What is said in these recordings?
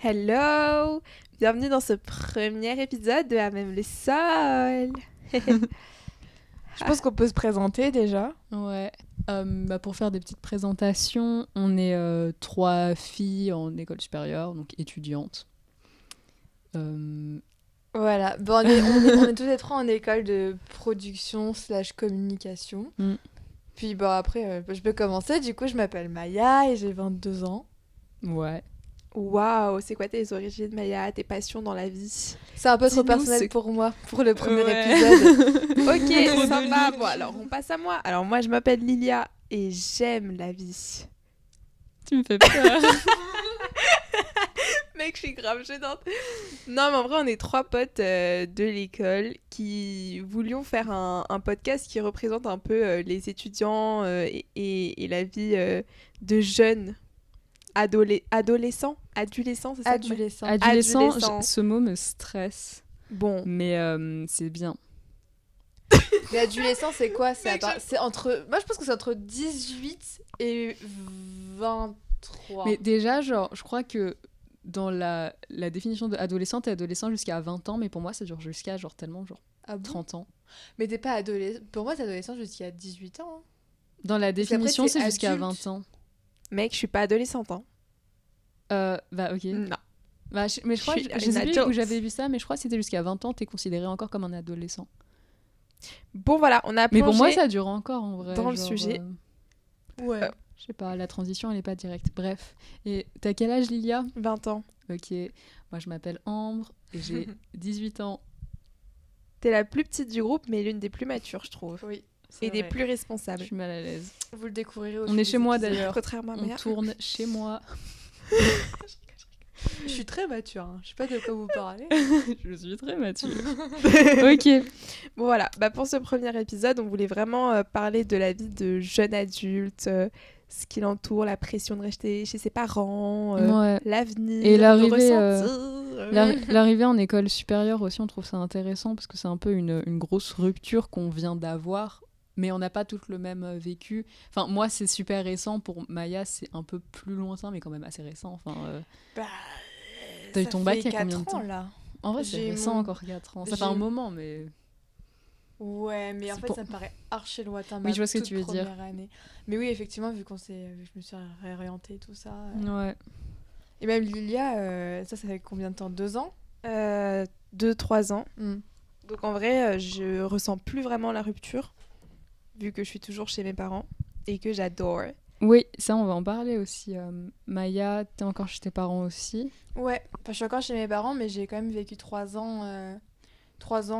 Hello! Bienvenue dans ce premier épisode de À même le sol. Je pense qu'on peut se présenter déjà. Ouais. Pour faire des petites présentations, on est 3 filles en école supérieure, donc étudiantes. Voilà, bon, on est tous les trois en école de production / communication. Mm. Puis bon, après, je peux commencer. Du coup, je m'appelle Maya et j'ai 22 ans. Ouais. Waouh, c'est quoi tes origines, Maya, tes passions dans la vie? C'est un peu trop Dis-nous, personnel c'est- pour moi, pour le premier Ouais. épisode. Ok, sympa. Bon, alors on passe à moi. Alors moi, je m'appelle Lilia et j'aime la vie. Tu me fais peur. Mec, je suis grave gênante. Non, mais en vrai, on est 3 potes de l'école qui voulions faire un podcast qui représente un peu les étudiants et la vie de jeunes adolescents, c'est ça? Adolescent. Adolescent. Ce mot me stresse, Bon, mais c'est bien. Mais adolescent, c'est quoi? Mec, C'est entre... Moi, je pense que c'est entre 18 et 23. Mais déjà, genre, je crois que dans la définition d'adolescent, t'es adolescent jusqu'à 20 ans, mais pour moi, ça dure jusqu'à genre tellement, genre Ah bon? 30 ans. Mais t'es pas adolescent. Pour moi, t'es adolescent jusqu'à 18 ans. Hein. Dans la Parce qu'après, définition, t'es c'est jusqu'à adulte. 20 ans. mec, je suis pas adolescente, hein. Ok. Non. Mais je crois, Je suis je sais une plus adulte. où j'avais vu ça, mais je crois que c'était jusqu'à 20 ans, t'es considéré encore comme un adolescent. Bon, voilà, on a Mais pour moi, plongé ça dure encore en vrai. dans le genre, sujet. Ouais. Je sais pas, la transition, elle est pas directe. Bref. Et t'as quel âge, Lilia? 20 ans. Ok. Moi, je m'appelle Ambre et j'ai 18 ans. T'es la plus petite du groupe, mais l'une des plus matures, je trouve. Oui. Et des vrai. plus Je responsables. suis mal à l'aise. Vous le découvrirez au On fil est des chez moi, épisodes. d'ailleurs. Contrairement à On Maya. tourne chez moi. Je suis très mature, hein. Je sais pas de quoi vous parlez. Je suis très mature. Ok. Bon voilà, pour ce premier épisode, on voulait vraiment parler de la vie de jeune adulte, ce qui l'entoure, la pression de rester chez ses parents, Ouais. l'avenir, Et le l'arrivée, ressentir. L'arrivée en école supérieure aussi, on trouve ça intéressant parce que c'est un peu une grosse rupture qu'on vient d'avoir, mais on n'a pas toutes le même vécu. Enfin, moi, c'est super récent. Pour Maya, c'est un peu plus lointain, mais quand même assez récent. Enfin, Bah, T'as eu ça ton fait bac il y a 4 combien de ans, temps là. en vrai, c'est j'ai récent mon- encore 4 ans. Ça fait j'ai- un moment, mais... Ouais, mais en C'est fait, pour- ça me paraît archi lointain. Oui, ma je vois ce que toute tu veux dire. première année. Mais oui, effectivement, vu que je me suis réorientée, tout ça. Ouais. Et même Lilia, ça fait combien de temps? 2 ans? 2-3 ans. Hmm. Donc en vrai, je ressens plus vraiment la rupture, vu que je suis toujours chez mes parents et que j'adore. Oui, ça, on va en parler aussi. Maya, t'es encore chez tes parents aussi? Ouais, enfin, je suis encore chez mes parents, mais j'ai quand même vécu 3 ans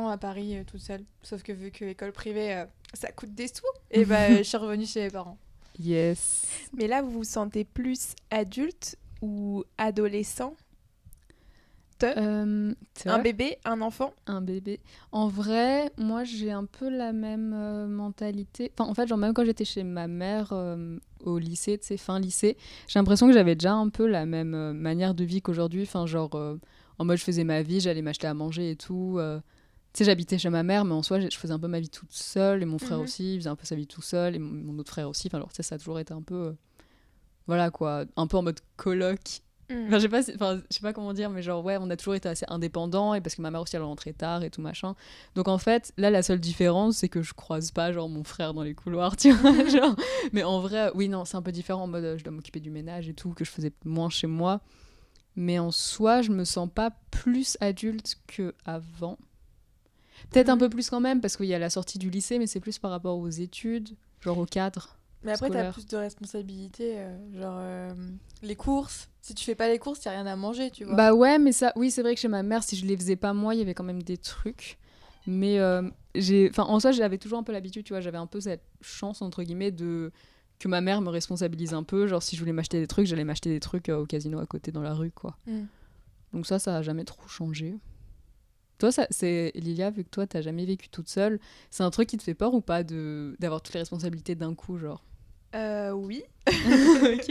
à Paris toute seule. Sauf que vu que l'école privée, ça coûte des sous, et bah, je suis revenue chez mes parents. Yes. Mais là, vous vous sentez plus adulte ou adolescent? Un Un bébé, un enfant? Un bébé. En vrai, moi, j'ai un peu la même mentalité. Enfin, en fait, genre, même quand j'étais chez ma mère au lycée, tu sais, fin lycée, j'ai l'impression que j'avais déjà un peu la même manière de vie qu'aujourd'hui. Enfin, genre, en mode, je faisais ma vie, j'allais m'acheter à manger et tout. Tu sais, j'habitais chez ma mère, mais en soi, je faisais un peu ma vie toute seule. Et mon frère Mhm. aussi, il faisait un peu sa vie tout seul. Et mon autre frère aussi. Enfin, alors, tu sais, ça a toujours été un peu... voilà, quoi. Un peu en mode coloc. Enfin, je sais pas comment dire, mais genre, ouais, on a toujours été assez indépendants, et parce que ma mère aussi, elle rentrait tard et tout machin. Donc, en fait, là, la seule différence, c'est que je croise pas, genre, mon frère dans les couloirs, tu vois, genre. Mais en vrai, oui, non, c'est un peu différent, en mode, je dois m'occuper du ménage et tout, que je faisais moins chez moi. Mais en soi, je me sens pas plus adulte qu'avant. Peut-être un peu plus quand même, parce qu'il y a la sortie du lycée, mais c'est plus par rapport aux études, genre au cadre. Mais après, t'as Scolaire. plus de responsabilités, les courses. Si tu fais pas les courses, y a rien à manger, tu vois. Bah ouais, mais ça, oui, c'est vrai que chez ma mère, si je les faisais pas moi, il y avait quand même des trucs. Mais en soi, j'avais toujours un peu l'habitude, tu vois, j'avais un peu cette chance, entre guillemets, que ma mère me responsabilise un peu. Genre, si je voulais m'acheter des trucs, j'allais m'acheter des trucs au casino à côté dans la rue, quoi. Mm. Donc ça a jamais trop changé. Toi, c'est Lilia, vu que toi, t'as jamais vécu toute seule, c'est un truc qui te fait peur ou pas d'avoir toutes les responsabilités d'un coup, genre? Oui. Ok.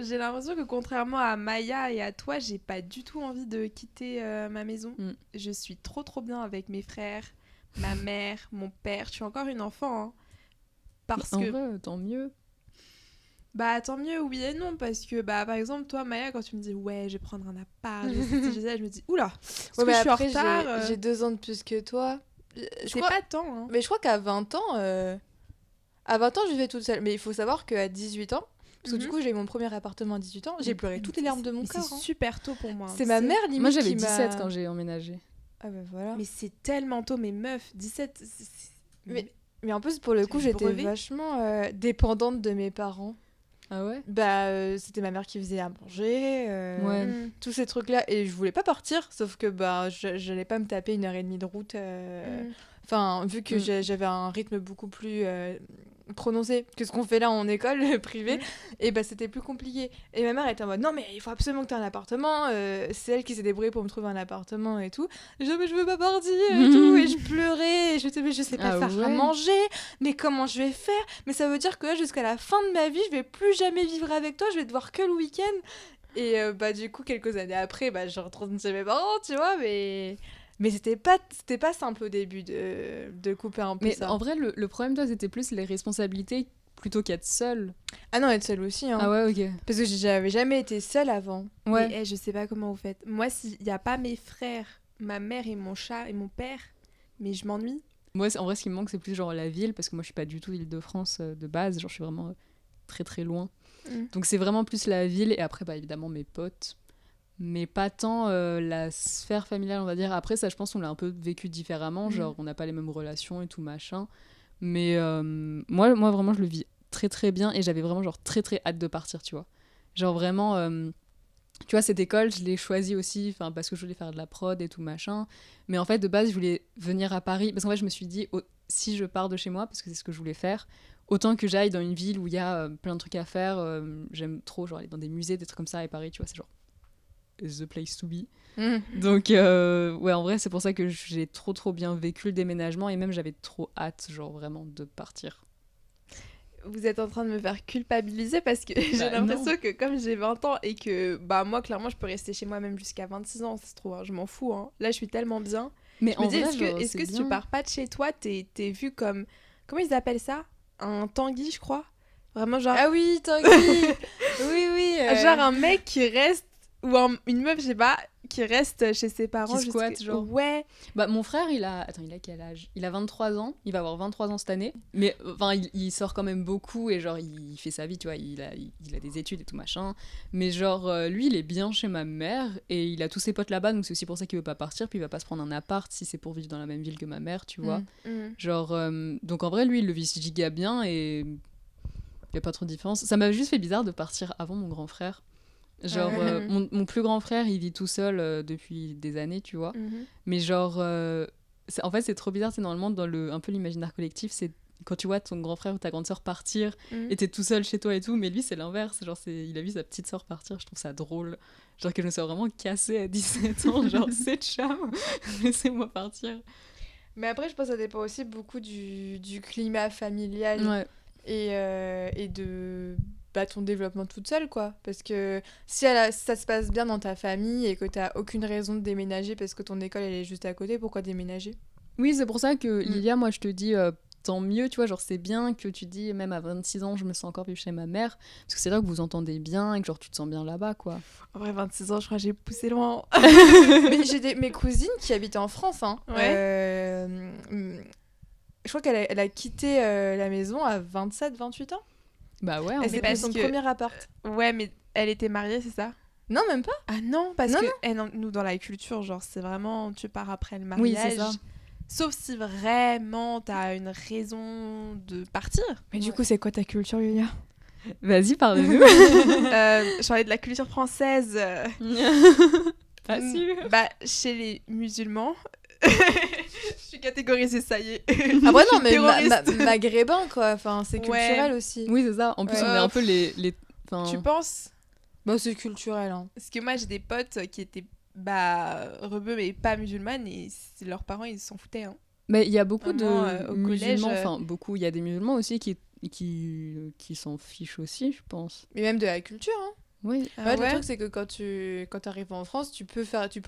J'ai l'impression que contrairement à Maya et à toi, j'ai pas du tout envie de quitter ma maison. Mm. Je suis trop bien avec mes frères, ma mère, mon père. Je suis encore une enfant, hein. Parce En que vrai, tant mieux. Bah tant mieux, oui et non, parce que bah par exemple toi Maya, quand tu me dis ouais je vais prendre un appart, je me dis oula, est-ce que mais je suis en après, retard j'ai 2 ans de plus que toi. C'est pas tant hein. Mais je crois qu'à 20 ans, je vivais toute seule. Mais il faut savoir qu'à 18 ans, parce que du coup, j'ai eu mon premier appartement à 18 ans, j'ai pleuré toutes les larmes de mon Mais cœur. c'est super tôt pour moi. C'est ma mère, limite, Moi, j'avais qui 17 m'a... quand j'ai emménagé. Ah bah voilà. Mais c'est tellement tôt, mes meufs, 17... Mais en plus, pour le coup, j'étais brevet. vachement dépendante de mes parents. Ah ouais? Bah, c'était ma mère qui faisait à manger, Ouais. tous ces trucs-là. Et je voulais pas partir, sauf que bah, j'allais pas me taper 1h30 de route. Enfin, vu que j'avais un rythme beaucoup plus prononcé que ce qu'on fait là en école privée, et bah c'était plus compliqué. Et ma mère était en mode non, mais il faut absolument que tu aies un appartement. C'est elle qui s'est débrouillée pour me trouver un appartement et tout. Et je disais, mais je veux pas partir et tout. Et je pleurais. Et je disais, mais je sais pas faire à manger. Mais comment je vais faire? Mais ça veut dire que là, jusqu'à la fin de ma vie, je vais plus jamais vivre avec toi. Je vais te voir que le week-end. Et bah du coup, quelques années après, bah je retourne chez mes parents, tu vois, mais c'était pas simple au début de couper un peu ça. Mais en vrai, le problème, toi, c'était plus les responsabilités plutôt qu'être seule. Ah non, être seule aussi. Hein. Ah ouais, ok. Parce que j'avais jamais été seule avant. Ouais. Mais, je sais pas comment vous faites. Moi, s'il y a pas mes frères, ma mère et mon chat et mon père, mais je m'ennuie. Moi, en vrai, ce qui me manque, c'est plus genre la ville, parce que moi, je suis pas du tout Île-de-France de base. Genre, je suis vraiment très très loin. Donc, c'est vraiment plus la ville. Et après, bah, évidemment, mes potes. Mais pas tant la sphère familiale, on va dire. Après, ça, je pense qu'on l'a un peu vécu différemment. Genre, on n'a pas les mêmes relations et tout, machin. Mais moi, vraiment, je le vis très, très bien. Et j'avais vraiment, genre, très, très hâte de partir, tu vois. Genre, vraiment... tu vois, cette école, je l'ai choisie aussi parce que je voulais faire de la prod et tout, machin. Mais en fait, de base, je voulais venir à Paris. Parce qu'en fait, je me suis dit, si je pars de chez moi, parce que c'est ce que je voulais faire, autant que j'aille dans une ville où il y a plein de trucs à faire. J'aime trop, genre, aller dans des musées, des trucs comme ça. Et Paris, tu vois, c'est genre... the place to be. Donc ouais, en vrai c'est pour ça que j'ai trop bien vécu le déménagement et même j'avais trop hâte genre vraiment de partir. Vous êtes en train de me faire culpabiliser parce que j'ai l'impression que comme j'ai 20 ans et que bah moi clairement je peux rester chez moi même jusqu'à 26 ans, ça se trouve, hein, je m'en fous hein. Là je suis tellement bien. Mais je me dis est-ce que si tu pars pas de chez toi, t'es vu comme, comment ils appellent ça, un Tanguy je crois, vraiment genre... Ah oui, Tanguy. oui genre un mec qui reste, ou une meuf, je sais pas, qui reste chez ses parents. Qui squatte, genre. Ouais. Bah, mon frère, il a quel âge? Il a 23 ans. Il va avoir 23 ans cette année. Mais enfin, il sort quand même beaucoup et genre, il fait sa vie, tu vois. Il a des études et tout machin. Mais genre, lui, il est bien chez ma mère et il a tous ses potes là-bas. Donc, c'est aussi pour ça qu'il veut pas partir. Puis, il va pas se prendre un appart si c'est pour vivre dans la même ville que ma mère, tu vois. Genre, donc en vrai, lui, il le vit giga bien et il y a pas trop de différence. Ça m'a juste fait bizarre de partir avant mon grand frère. Genre, mon plus grand frère, il vit tout seul depuis des années, tu vois. Mais genre, en fait, c'est trop bizarre. C'est normalement dans un peu l'imaginaire collectif, c'est quand tu vois ton grand frère ou ta grande sœur partir et t'es tout seul chez toi et tout. Mais lui, c'est l'inverse. Genre, il a vu sa petite sœur partir. Je trouve ça drôle. Genre que je me sois vraiment cassée à 17 ans. Genre, c'est charme. Laissez-moi partir. Mais après, je pense que ça dépend aussi beaucoup du climat familial et de... ton développement toute seule, quoi. Parce que si ça se passe bien dans ta famille et que t'as aucune raison de déménager parce que ton école elle est juste à côté, pourquoi déménager? Oui, c'est pour ça que Lilia, moi je te dis tant mieux, tu vois, genre c'est bien que tu dis même à 26 ans je me sens encore vivre chez ma mère parce que c'est là que vous entendez bien et que genre tu te sens bien là-bas, quoi. En vrai 26 ans je crois que j'ai poussé loin. Mais j'ai mes cousines qui habitent en France, hein. Ouais. Je crois qu'elle a quitté la maison à 27-28 ans. Bah ouais, elle s'est pris son premier appart. Ouais, mais elle était mariée, c'est ça? Non, même pas. Ah non, parce que nous, dans la culture, genre, c'est vraiment, tu pars après le mariage. Oui, c'est ça. Sauf si vraiment t'as une raison de partir. Mais du coup, c'est quoi ta culture, Yulia? Vas-y, parle-nous. Je parlais de la culture française. Facile. Bah, chez les musulmans... je suis catégorisée, ça y est. Ah ouais, non, mais maghrébin, quoi. Enfin, c'est culturel aussi. Oui, c'est ça. En plus, on est un peu les... Tu penses? Bah, c'est culturel, hein. Parce que moi, j'ai des potes qui étaient rebeux, mais pas musulmanes, et leurs parents, ils s'en foutaient, hein. Mais il y a beaucoup au musulmans, collège, enfin, beaucoup. Il y a des musulmans aussi qui s'en fichent aussi, je pense. Mais même de la culture, hein. Oui. Ah Ouais, ouais le truc, c'est que quand tu arrives en France, tu peux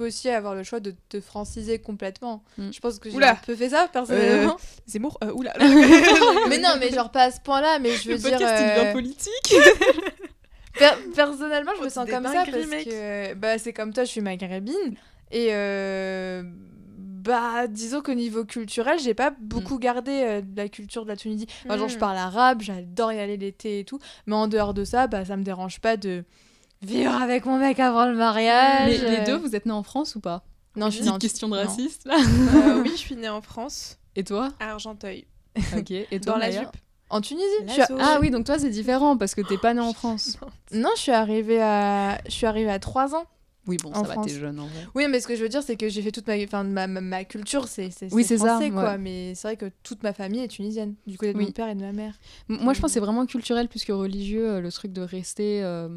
aussi avoir le choix de te franciser complètement. Je pense que j'ai Oula. un peu fait ça, personnellement. Zemmour, oula. Mais non, mais genre pas à ce point-là, mais je veux dire... politique. Personnellement, je me Oh, sens des comme ça dingueries, parce mec. que bah, c'est comme toi, je suis maghrébine et bah disons qu'au niveau culturel, j'ai pas beaucoup gardé de la culture de la Tunisie. Enfin, genre je parle arabe, j'adore y aller l'été et tout, mais en dehors de ça, bah ça me dérange pas de vivre avec mon mec avant le mariage. Mais les deux, vous êtes nés en France ou pas? Non, je suis Petite en question de non. raciste là. Oui, je suis née en France, Et toi? à Argenteuil, Ok. Et toi, dans la Maya? jupe. En Tunisie. Lazo. Ah oui, donc toi c'est différent parce que t'es pas née en France. Non, je suis arrivée à 3 ans. Oui, bon, En ça va, t'es France. jeune en vrai. Oui, mais ce que je veux dire, c'est que j'ai fait toute ma culture, c'est Oui, c'est ça, français, quoi. ouais. Mais c'est vrai que toute ma famille est tunisienne, du côté de Oui. mon père et de ma mère. Moi, je pense que c'est vraiment culturel plus que religieux, le truc de rester Ah,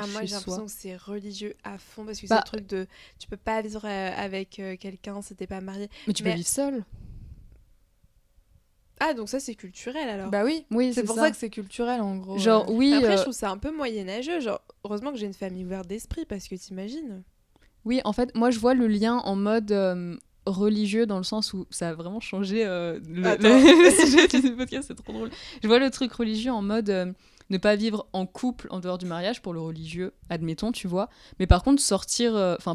moi chez j'ai soi. l'impression que c'est religieux à fond parce que Bah, c'est le truc de tu peux pas vivre avec quelqu'un si t'es pas marié. Mais tu peux Mais- vivre seul. Ah, donc ça c'est culturel alors. Bah oui, Oui, c'est pour ça que c'est culturel, en gros. Genre, oui, Après, je trouve ça un peu moyenâgeux. Genre, heureusement que j'ai une famille ouverte d'esprit parce que t'imagines. oui, en fait, moi je vois le lien en mode religieux dans le sens où ça a vraiment changé Attends. le sujet du podcast, c'est trop drôle. Je vois le truc religieux en mode ne pas vivre en couple en dehors du mariage pour le religieux, admettons, tu vois. Mais par contre,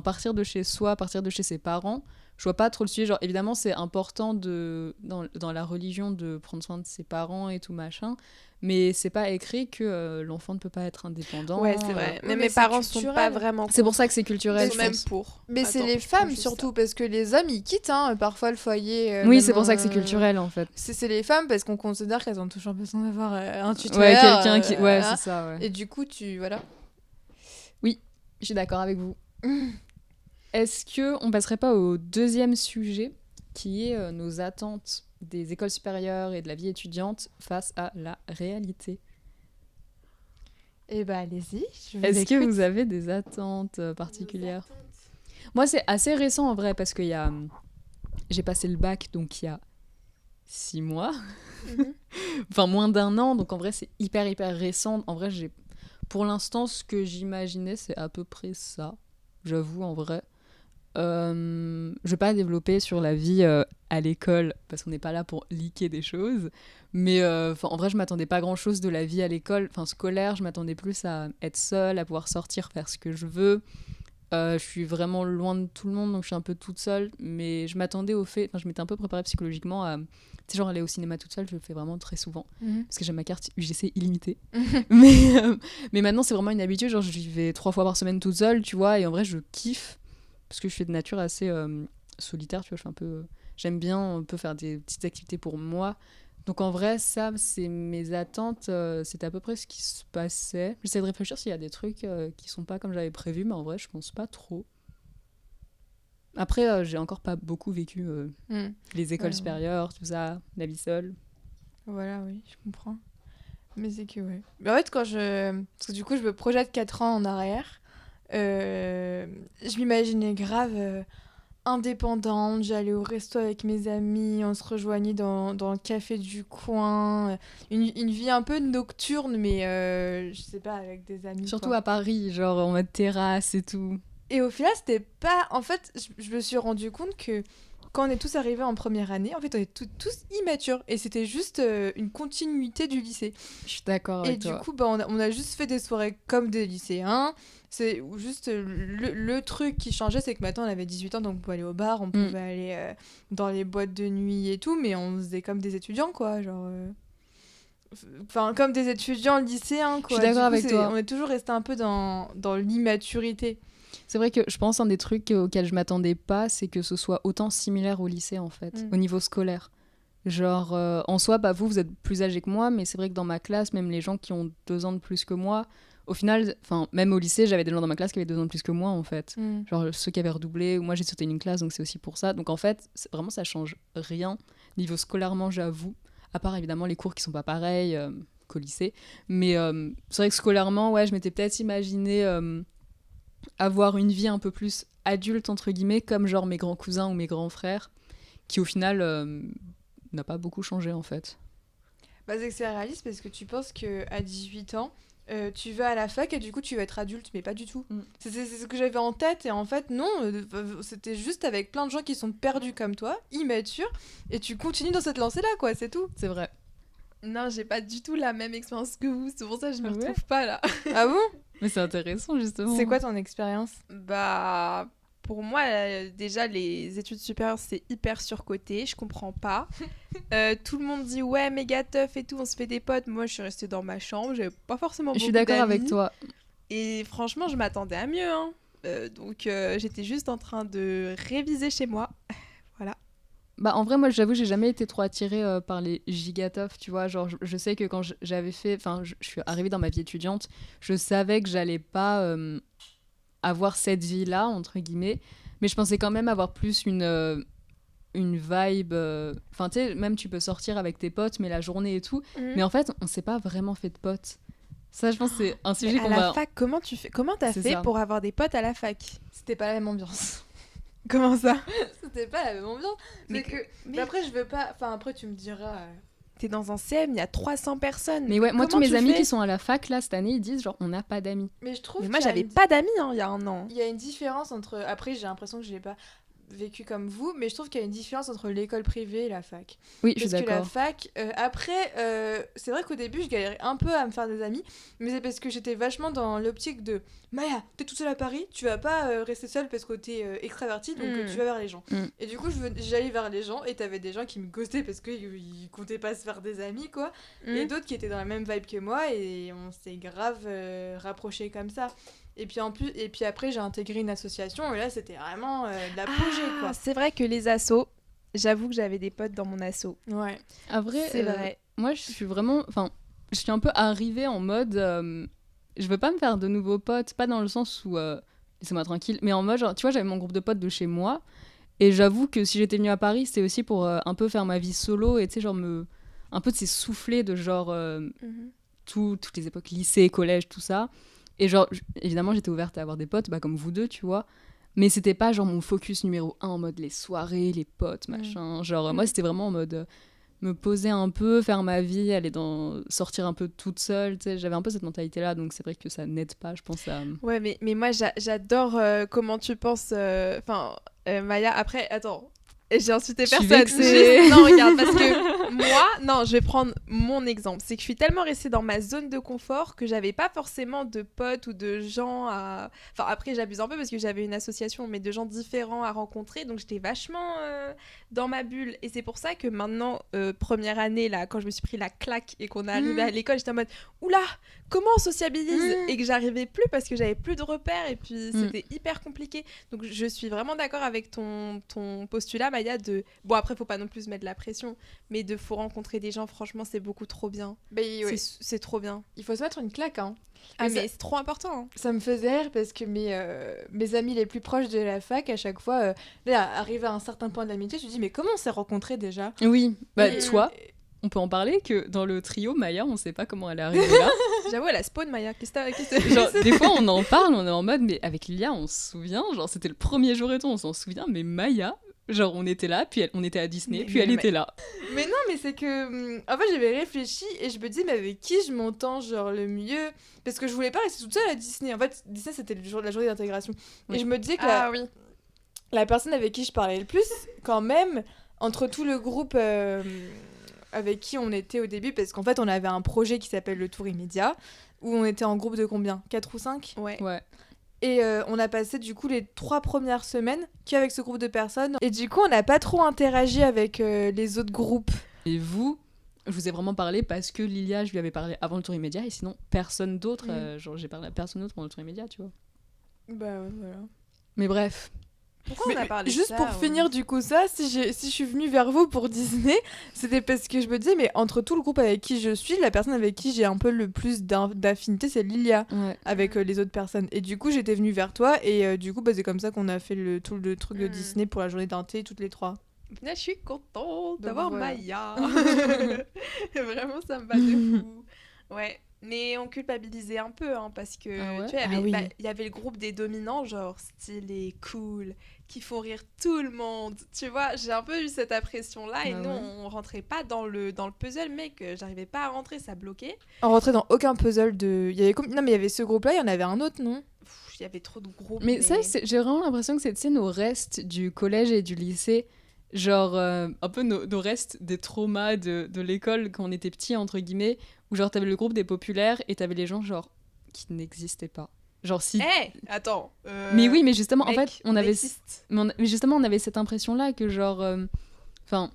partir de chez soi, partir de chez ses parents, je vois pas trop le sujet. Genre, évidemment, c'est important dans la religion de prendre soin de ses parents et tout machin. Mais c'est pas écrit que l'enfant ne peut pas être indépendant. Ouais, c'est vrai. oui, Mais mais mes c'est parents sont culturel. pas vraiment. C'est pour ça que c'est culturel. Ils je sont même pense. pour. Mais c'est Attends, les je prends femmes juste surtout, parce que les hommes, ils quittent parfois le foyer. Oui, même, c'est pour ça que c'est culturel en fait. C'est les femmes parce qu'on considère qu'elles ont toujours besoin d'avoir un tuteur. Ouais, quelqu'un qui. Ouais, voilà. c'est ça, ouais. Et du coup, voilà. Je suis d'accord avec vous. Est-ce qu'on passerait pas au deuxième sujet, qui est nos attentes des écoles supérieures et de la vie étudiante face à la réalité? Eh bah, allez-y. Est-ce que vous avez des attentes particulières? Moi, c'est assez récent en vrai, parce que j'ai passé le bac, donc il y a 6 mois. Enfin, moins d'1 an, donc en vrai, c'est hyper, hyper récent. En vrai, pour l'instant, ce que j'imaginais, c'est à peu près ça. J'avoue, en vrai. Je vais pas développer sur la vie à l'école, parce qu'on n'est pas là pour leaker des choses. Mais en vrai, je m'attendais pas à grand-chose de la vie à l'école. Enfin, scolaire, je m'attendais plus à être seule, à pouvoir sortir, faire ce que je veux. Je suis vraiment loin de tout le monde, donc je suis un peu toute seule. Mais je m'attendais au fait... Enfin, je m'étais un peu préparée psychologiquement à... Tu sais, genre aller au cinéma toute seule, je le fais vraiment très souvent. Parce que j'ai ma carte UGC illimitée. mais maintenant, c'est vraiment une habitude. Genre, j'y vais 3 fois par semaine toute seule, tu vois. Et en vrai, je kiffe. Parce que je suis de nature assez solitaire, tu vois. Je fais un peu... J'aime bien un peu faire des petites activités pour moi. Donc en vrai, ça, c'est mes attentes. C'était à peu près ce qui se passait. J'essaie de réfléchir s'il y a des trucs qui sont pas comme j'avais prévu. Mais en vrai, je pense pas trop. Après, j'ai encore pas beaucoup vécu les écoles supérieures, tout ça, la vie seule. Voilà, oui, je comprends. Mais c'est que, ouais. Mais en fait, parce que du coup, je me projette 4 ans en arrière, je m'imaginais grave indépendante, j'allais au resto avec mes amis, on se rejoignait dans le café du coin, une vie un peu nocturne, mais je sais pas, avec des amis. Surtout quoi. à Paris, genre en mode terrasse et tout. Et au final, c'était pas... En fait, je me suis rendu compte que quand on est tous arrivés en première année, en fait, on est tous immatures. Et c'était juste une continuité du lycée. Je suis d'accord Et avec du toi. coup, bah, on a juste fait des soirées comme des lycéens. C'est juste le truc qui changeait, c'est que maintenant, on avait 18 ans, donc on pouvait aller au bar, on pouvait aller dans les boîtes de nuit et tout, mais on faisait comme des étudiants, quoi. Genre... Enfin, comme des étudiants lycéens, quoi. Je suis d'accord avec toi. On est toujours resté un peu dans l'immaturité. C'est vrai que je pense un des trucs auxquels je m'attendais pas, c'est que ce soit autant similaire au lycée en fait, au niveau scolaire. Genre, en soi, bah, vous êtes plus âgés que moi, mais c'est vrai que dans ma classe, même les gens qui ont 2 ans de plus que moi, au final, même au lycée, j'avais des gens dans ma classe qui avaient 2 ans de plus que moi en fait. Genre ceux qui avaient redoublé, ou moi j'ai sauté une classe, donc c'est aussi pour ça. Donc en fait, vraiment ça change rien, niveau scolairement, j'avoue. À part évidemment les cours qui sont pas pareils qu'au lycée. Mais c'est vrai que scolairement, ouais, je m'étais peut-être imaginé... avoir une vie un peu plus adulte entre guillemets, comme genre mes grands cousins ou mes grands frères, qui au final n'a pas beaucoup changé en fait. Bah, c'est que c'est réaliste parce que tu penses qu'à 18 ans, tu vas à la fac et du coup tu vas être adulte, mais pas du tout. C'est ce que j'avais en tête, et en fait non, c'était juste avec plein de gens qui sont perdus comme toi, immatures, et tu continues dans cette lancée là, quoi, c'est tout. C'est vrai. Non, j'ai pas du tout la même expérience que vous, c'est pour ça que je me retrouve pas là. Ah bon? Mais c'est intéressant justement. C'est quoi ton expérience? Bah, pour moi, déjà, les études supérieures, c'est hyper surcoté, je comprends pas. Tout le monde dit ouais, méga tough et tout, on se fait des potes. Moi, je suis restée dans ma chambre, j'avais pas forcément beaucoup Je suis d'accord d'amis. avec toi. Et franchement, je m'attendais à mieux. Hein. Donc, j'étais juste en train de réviser chez moi. Voilà. Bah en vrai, moi j'avoue, j'ai jamais été trop attirée par les gigatofs, tu vois. Genre, je sais que quand j'avais fait. Enfin, je suis arrivée dans ma vie étudiante, je savais que j'allais pas avoir cette vie-là, entre guillemets. Mais je pensais quand même avoir plus une vibe. Enfin, tu sais, même tu peux sortir avec tes potes, mais la journée et tout. Mais en fait, on s'est pas vraiment fait de potes. Ça, je pense que c'est un sujet qu'on va. À la fac, comment t'as fait pour avoir des potes à la fac? C'était pas la même ambiance. Comment ça? C'était pas la même ambiance. Mais après, je veux pas. Enfin, après, tu me diras. T'es dans un CM, il y a 300 personnes. Mais ouais, moi, tous mes amis qui sont à la fac, là, cette année, ils disent genre, on n'a pas d'amis. Mais je trouve. Mais moi, j'avais pas d'amis il y a un an. Il y a une différence entre. Après, j'ai l'impression que je l'ai pas vécu comme vous, mais je trouve qu'il y a une différence entre l'école privée et la fac. Oui, je suis d'accord. Parce que la fac, après, c'est vrai qu'au début, je galérais un peu à me faire des amis, mais c'est parce que j'étais vachement dans l'optique de Maya, t'es toute seule à Paris, tu vas pas rester seule parce que t'es extravertie, donc tu vas vers les gens. Et du coup, j'allais vers les gens, et t'avais des gens qui me ghostaient parce qu'ils comptaient pas se faire des amis, quoi, et d'autres qui étaient dans la même vibe que moi, et on s'est grave rapprochés comme ça. Et puis après, j'ai intégré une association, et là, c'était vraiment de l'apogée, quoi. C'est vrai que les assos, j'avoue que j'avais des potes dans mon asso. Ouais. À vrai, c'est vrai. Moi, je suis vraiment... Enfin, je suis un peu arrivée en mode... je veux pas me faire de nouveaux potes, pas dans le sens où... laissez-moi tranquille, mais en mode, genre, tu vois, j'avais mon groupe de potes de chez moi, et j'avoue que si j'étais venue à Paris, c'était aussi pour un peu faire ma vie solo, et tu sais, genre, un peu de ces soufflets de genre... toutes les époques, lycée, collège, tout ça. Et genre, évidemment, j'étais ouverte à avoir des potes, comme vous deux, tu vois. Mais c'était pas genre mon focus numéro 1 en mode les soirées, les potes, machin. Genre, moi, c'était vraiment en mode me poser un peu, faire ma vie, sortir un peu toute seule, tu sais. J'avais un peu cette mentalité-là, donc c'est vrai que ça n'aide pas, je pense, à... Ouais, mais moi, j'adore comment tu penses... Enfin, Maya, après, attends... J'ai insulté personne. Non, regarde, parce que moi, non, je vais prendre mon exemple. C'est que je suis tellement restée dans ma zone de confort que j'avais pas forcément de potes ou de gens à... Enfin, après, j'abuse un peu parce que j'avais une association, mais de gens différents à rencontrer. Donc, j'étais vachement dans ma bulle. Et c'est pour ça que maintenant, première année, là, quand je me suis pris la claque et qu'on est arrivé à l'école, j'étais en mode, oula, comment on sociabilise? Et que j'arrivais plus parce que j'avais plus de repères et puis c'était hyper compliqué. Donc, je suis vraiment d'accord avec ton postulat, Maya, de... Bon, après, faut pas non plus mettre la pression, mais faut rencontrer des gens, franchement, c'est beaucoup trop bien. C'est trop bien. Il faut se mettre une claque, hein. Mais c'est trop important. Hein. Ça me faisait rire parce que mes amis les plus proches de la fac, à chaque fois, arrivé à un certain point de l'amitié, je me dis, mais comment on s'est rencontrés déjà? Oui, toi, on peut en parler que dans le trio, Maya, on sait pas comment elle est arrivée là. J'avoue, elle a spawn, Maya. Genre, des fois, on en parle, on est en mode, mais avec Lilia, on se souvient, genre, c'était le premier jour et tout, on s'en souvient, mais Maya... Genre, on était là, puis on était à Disney, puis elle était là. Mais non, mais c'est que... En fait, j'avais réfléchi et je me dis, mais avec qui je m'entends, genre, le mieux? Parce que je voulais pas rester toute seule à Disney. En fait, Disney, c'était la journée d'intégration. Oui. Et je me disais que la personne avec qui je parlais le plus, quand même, entre tout le groupe avec qui on était au début, parce qu'en fait, on avait un projet qui s'appelle le Tour Immédiat, où on était en groupe de combien? 4 ou 5? Ouais. Et on a passé du coup les 3 premières semaines qu'avec ce groupe de personnes. Et du coup, on n'a pas trop interagi avec les autres groupes. Et vous, je vous ai vraiment parlé parce que Lilia, je lui avais parlé avant le Tour Immédiat, et sinon, personne d'autre. Genre, j'ai parlé à personne d'autre pendant le Tour Immédiat, tu vois. Bah ouais, voilà. Mais bref. Pourquoi on a parlé juste ça, pour finir du coup ça, si je suis venue vers vous pour Disney, c'était parce que je me disais, mais entre tout le groupe avec qui je suis, la personne avec qui j'ai un peu le plus d'affinité, c'est Lilia, avec les autres personnes. Et du coup, j'étais venue vers toi, et du coup, c'est comme ça qu'on a fait tout le truc de Disney pour la journée d'inté, toutes les 3. Là, je suis contente d'avoir Maya. Vraiment, ça me va de fou. Ouais. Mais on culpabilisait un peu, hein, parce que Ah ouais tu vois, oui. il y avait le groupe des dominants, genre stylés, cool, qui font rire tout le monde. Tu vois, j'ai un peu eu cette impression-là, et Ah nous, ouais. on rentrait pas dans le puzzle, mec. J'arrivais pas à rentrer, ça bloquait. On rentrait dans aucun puzzle de. Il y avait Non, mais il y avait ce groupe-là, il y en avait un autre, non? Il y avait trop de groupes. Mais ça, j'ai vraiment l'impression que c'est, tu sais, nos restes du collège et du lycée, genre un peu nos restes des traumas de l'école quand on était petits, entre guillemets, où genre t'avais le groupe des populaires et t'avais les gens genre qui n'existaient pas. Genre si... Attends. Mais oui, mais justement, mec, en fait, on avait... existe. Mais justement, on avait cette impression-là que genre... Enfin...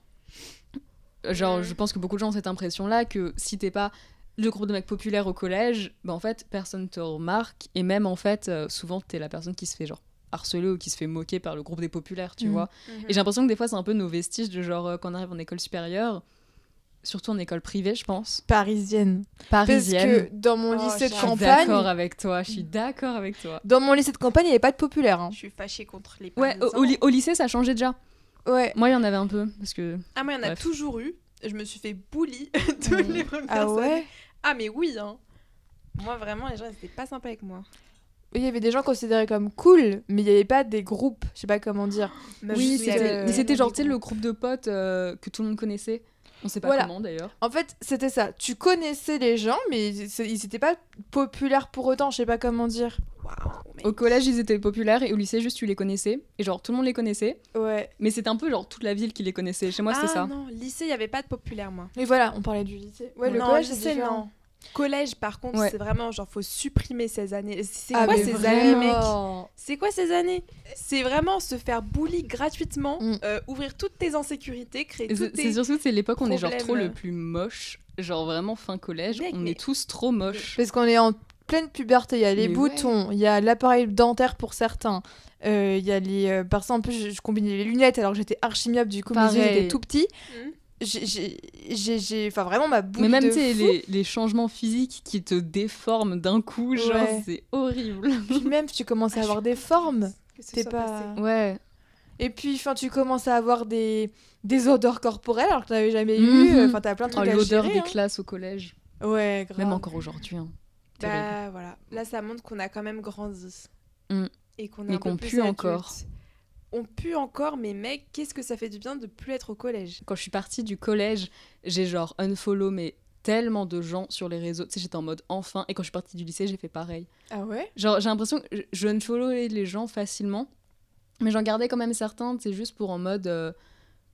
genre, Mm. je pense que beaucoup de gens ont cette impression-là que si t'es pas le groupe de mecs populaires au collège, bah en fait, personne te remarque. Et même, en fait, souvent, t'es la personne qui se fait genre harceler ou qui se fait moquer par le groupe des populaires, tu vois. Mhm. Et j'ai l'impression que des fois, c'est un peu nos vestiges de genre, quand on arrive en école supérieure, surtout en école privée, je pense. Parisienne. Parisienne. Parce que dans mon Oh, lycée de je suis Je suis campagne. d'accord avec toi, je suis d'accord avec toi. Dans mon lycée de campagne, il n'y avait pas de populaire. Hein. Je suis fâchée contre les Ouais, Parisiens. au lycée, ça changeait déjà. Ouais. Moi, il y en avait un peu, parce que... Ah, moi, il y en a Bref. toujours eu. Je me suis fait bully toutes les premières Ah ouais. années. Ah, mais oui, hein. Moi, vraiment, les gens, ils étaient pas sympas avec moi. Il y avait des gens considérés comme cool, mais il n'y avait pas des groupes. Je sais pas comment dire. Meuf, Oui, je suis allée- mais c'était genre, des tu sais, le groupes. groupe de potes que tout le monde connaissait. On sait pas Voilà. comment, d'ailleurs. En fait, c'était ça. Tu connaissais les gens, mais ils n'étaient pas populaires pour autant. Je sais pas comment dire. Waouh, mec. Au collège, ils étaient populaires, et au lycée, juste, tu les connaissais. Et genre, tout le monde les connaissait. Ouais. Mais c'était un peu genre toute la ville qui les connaissait. Chez moi, c'était ça. non, lycée, il y avait pas de populaire, moi. Et voilà, on parlait du lycée. Ouais, le non, collège, c'est lycée, différent. non. Collège, par contre, Ouais. c'est vraiment genre, faut supprimer ces années. C'est Ah, quoi mais ces années, mec? vraiment. C'est quoi ces années? C'est vraiment se faire bully gratuitement, Mm. ouvrir toutes tes insécurités, créer Et toutes c'est tes... surtout, c'est l'époque où on est genre trop problèmes. le plus moche. Genre vraiment fin collège, Mec, on mais- est tous trop moches. Parce qu'on est en pleine puberté. Il y a les Mais boutons, il y a l'appareil dentaire pour certains. Il y a les. Par exemple, en plus, je combinais les lunettes alors que j'étais archi myope, du coup, mes yeux Pareil. étaient tout petits. Mm. Enfin, vraiment, ma boule Mais même, de tu sais, fou. les changements physiques qui te déforment d'un coup, genre, Ouais. c'est horrible. Puis même, tu commences à avoir des formes. Que ce T'es soit pas- passé. Ouais. Et puis, enfin, tu commences à avoir des odeurs corporelles alors que t'en avais jamais Mhm. eu. Enfin, t'as plein de Oh, trucs à l'odeur gérer. des hein. classes au collège. Ouais, grave. Même encore aujourd'hui. Hein. Terrible. Bah voilà, là ça montre qu'on a quand même grandi. Mm. Et qu'on est Mais un peu qu'on plus pue adulte. encore. On pue encore, mais mec, qu'est-ce que ça fait du bien de plus être au collège. Quand je suis partie du collège, j'ai genre unfollow mais tellement de gens sur les réseaux. Tu sais, j'étais en mode enfin. Et quand je suis partie du lycée, j'ai fait pareil. Ah ouais. Genre, j'ai l'impression que je unfollowais les gens facilement. Mais j'en gardais quand même certains, c'est juste pour en mode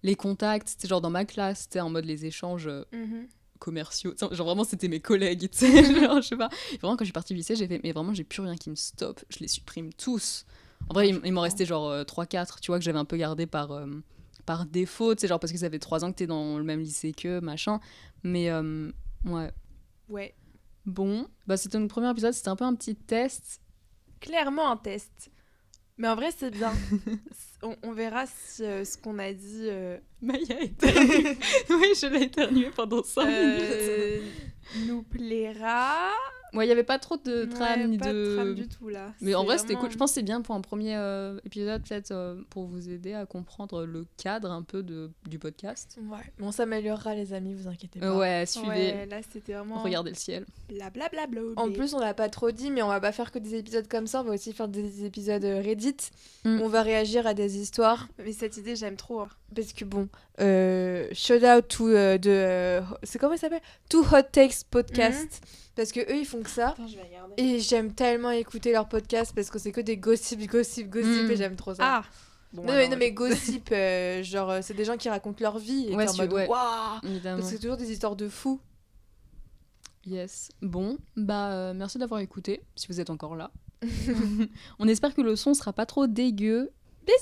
les contacts. C'était genre dans ma classe, c'était en mode les échanges commerciaux. T'sais, genre vraiment, c'était mes collègues, tu sais. Genre, je sais pas. Et vraiment, quand je suis partie du lycée, j'ai fait, mais vraiment, j'ai plus rien qui me stoppe. Je les supprime tous. En vrai, il m'en restait genre 3-4, tu vois, que j'avais un peu gardé par défaut, tu sais, genre parce que ça fait 3 ans que t'es dans le même lycée qu'eux, machin. Mais ouais. Ouais, Bon, bah c'était notre premier épisode, c'était un peu un petit test. clairement un test. Mais en vrai, c'est bien. On verra si ce qu'on a dit Maya éternué. Oui, je l'ai éternué pendant 5 minutes. nous plaira. Ouais, il n'y avait pas trop de trame Ouais, ni pas de... trame du tout là. Mais en C'est vrai, c'était vraiment- cool. Je pense que c'est bien pour un premier épisode, peut-être pour vous aider à comprendre le cadre un peu du podcast. Ouais. Mais on s'améliorera, les amis, vous inquiétez pas. Ouais, suivez, Ouais, là c'était vraiment. regardez le ciel. Blablabla. En plus, on l'a pas trop dit, mais on va pas faire que des épisodes comme ça. On va aussi faire des épisodes Reddit. Mm. On va réagir à des histoires. Mais cette idée, j'aime trop. Parce que bon, shout out to c'est comment ça s'appelle? To Hot Takes Podcast. Parce que eux, ils font que ça. Attends, je vais regarder. Et j'aime tellement écouter leur podcast parce que c'est que des gossips Mm. et j'aime trop ça. Ah bon, Non, mais gossip, genre, c'est des gens qui racontent leur vie et Ouais, t'es en mode ouais. waouh! Évidemment. Parce que c'est toujours des histoires de fous. Yes. Bon, bah merci d'avoir écouté, si vous êtes encore là. On espère que le son sera pas trop dégueu. Bisous.